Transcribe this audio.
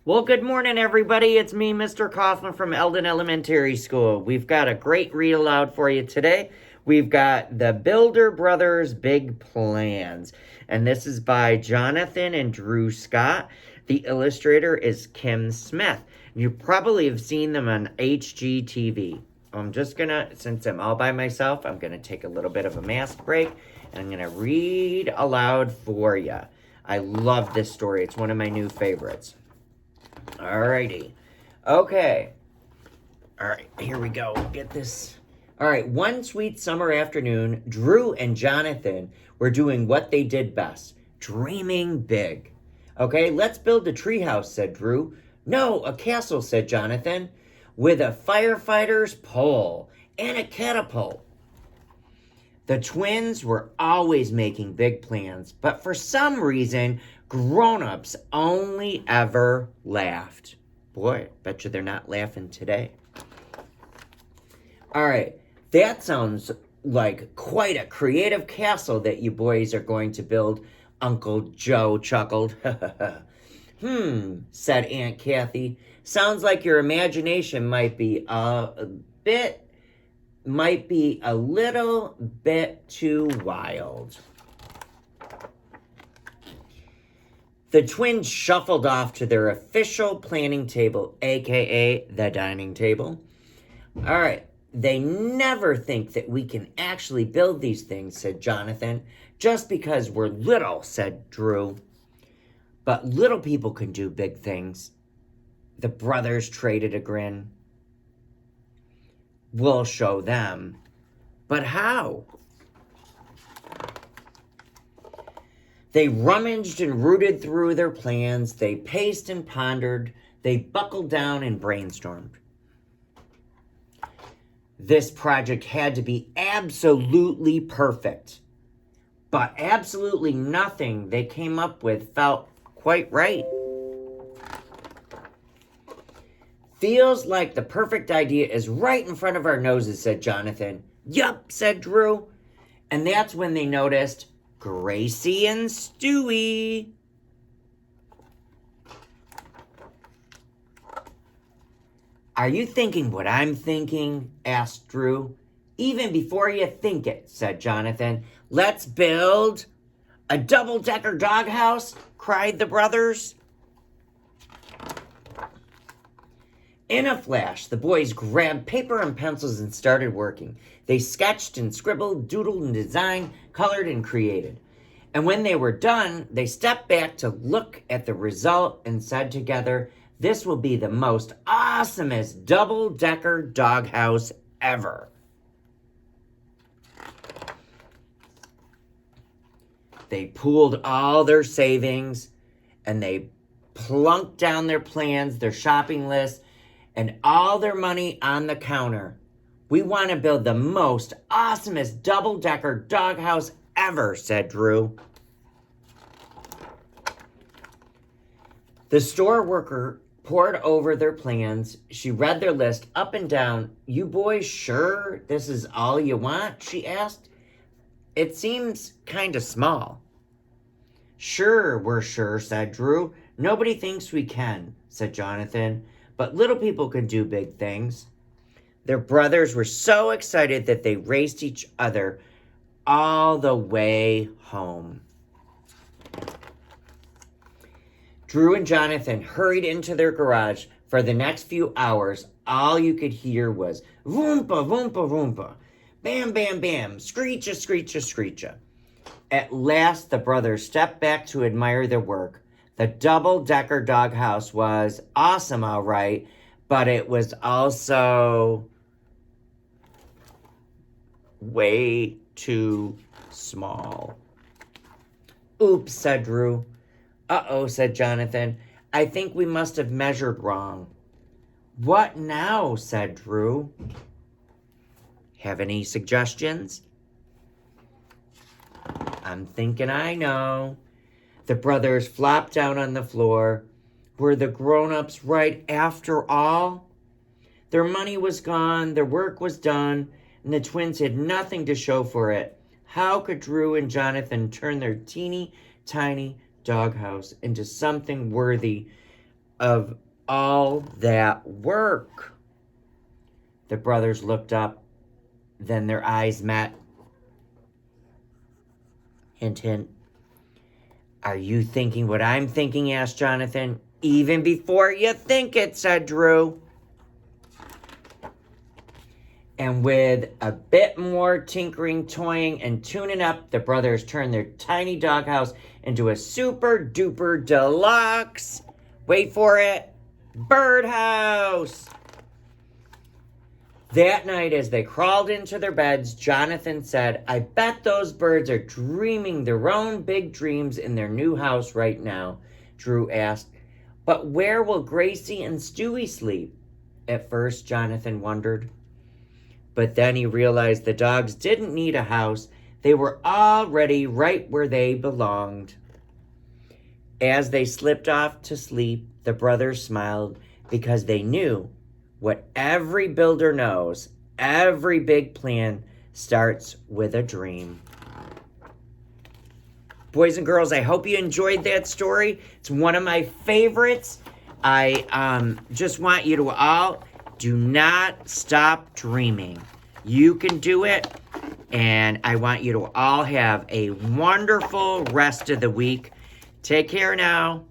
Well, good morning, everybody. It's me, Mr. Coughlin from Eldon Elementary School. We've got a great read aloud for you today. We've got The Builder Brothers Big Plans, and this is by Jonathan and Drew Scott. The illustrator is Kim Smith. You probably have seen them on HGTV. I'm just gonna, since I'm all by myself, I'm gonna take a little bit of a mask break, and I'm gonna read aloud for you. I love this story. It's one of my new favorites. Alrighty. Okay. Alright, here we go. Get this. Alright, one sweet summer afternoon, Drew and Jonathan were doing what they did best, dreaming big. Okay, let's build a treehouse, said Drew. No, a castle, said Jonathan, with a firefighter's pole and a catapult. The twins were always making big plans, but for some reason, grown-ups only ever laughed. Boy, bet you they're not laughing today. All right, that sounds like quite a creative castle that you boys are going to build, Uncle Joe chuckled. Said Aunt Kathy. Sounds like your imagination might be a little bit too wild. The twins shuffled off to their official planning table, aka the dining table. All right, they never think that we can actually build these things, said Jonathan. Just because we're little, said Drew. But little people can do big things. The brothers traded a grin. We'll show them. But how? They rummaged and rooted through their plans. They paced and pondered. They buckled down and brainstormed. This project had to be absolutely perfect. But absolutely nothing they came up with felt quite right. Feels like the perfect idea is right in front of our noses, said Jonathan. Yup, said Drew. And that's when they noticed Gracie and Stewie. Are you thinking what I'm thinking? Asked Drew. Even before you think it, said Jonathan. Let's build a double-decker doghouse, cried the brothers. In a flash, the boys grabbed paper and pencils and started working. They sketched and scribbled, doodled and designed, colored and created. And when they were done, they stepped back to look at the result and said together, this will be the most awesomest double-decker doghouse ever. They pooled all their savings and they plunked down their plans, their shopping list, and all their money on the counter. We want to build the most awesomest double-decker doghouse ever, said Drew. The store worker pored over their plans. She read their list up and down. You boys sure this is all you want? She asked. It seems kind of small. Sure, we're sure, said Drew. Nobody thinks we can, said Jonathan. But little people can do big things. Their brothers were so excited that they raced each other all the way home. Drew and Jonathan hurried into their garage. For the next few hours, all you could hear was voompa, voompa, voompa, bam, bam, bam, screecha, screecha, screecha. At last, the brothers stepped back to admire their work. The double-decker doghouse was awesome, all right, but it was also way too small. Oops, said Drew. Uh-oh, said Jonathan. I think we must have measured wrong. What now, said Drew. Have any suggestions? I'm thinking I know. The brothers flopped down on the floor. Were the grown-ups right after all? Their money was gone, their work was done, and the twins had nothing to show for it. How could Drew and Jonathan turn their teeny tiny doghouse into something worthy of all that work? The brothers looked up, then their eyes met. Hint, hint. Are you thinking what I'm thinking? Asked Jonathan. Even before you think it, said Drew. And with a bit more tinkering, toying, and tuning up, the brothers turned their tiny doghouse into a super duper deluxe, wait for it, birdhouse. That night, as they crawled into their beds, Jonathan said, I bet those birds are dreaming their own big dreams in their new house right now. Drew asked, but where will Gracie and Stewie sleep? At first, Jonathan wondered. But then he realized the dogs didn't need a house. They were already right where they belonged. As they slipped off to sleep, the brothers smiled because they knew what every builder knows. Every big plan starts with a dream. Boys and girls, I hope you enjoyed that story. It's one of my favorites. I just want you to all do not stop dreaming. You can do it. And I want you to all have a wonderful rest of the week. Take care now.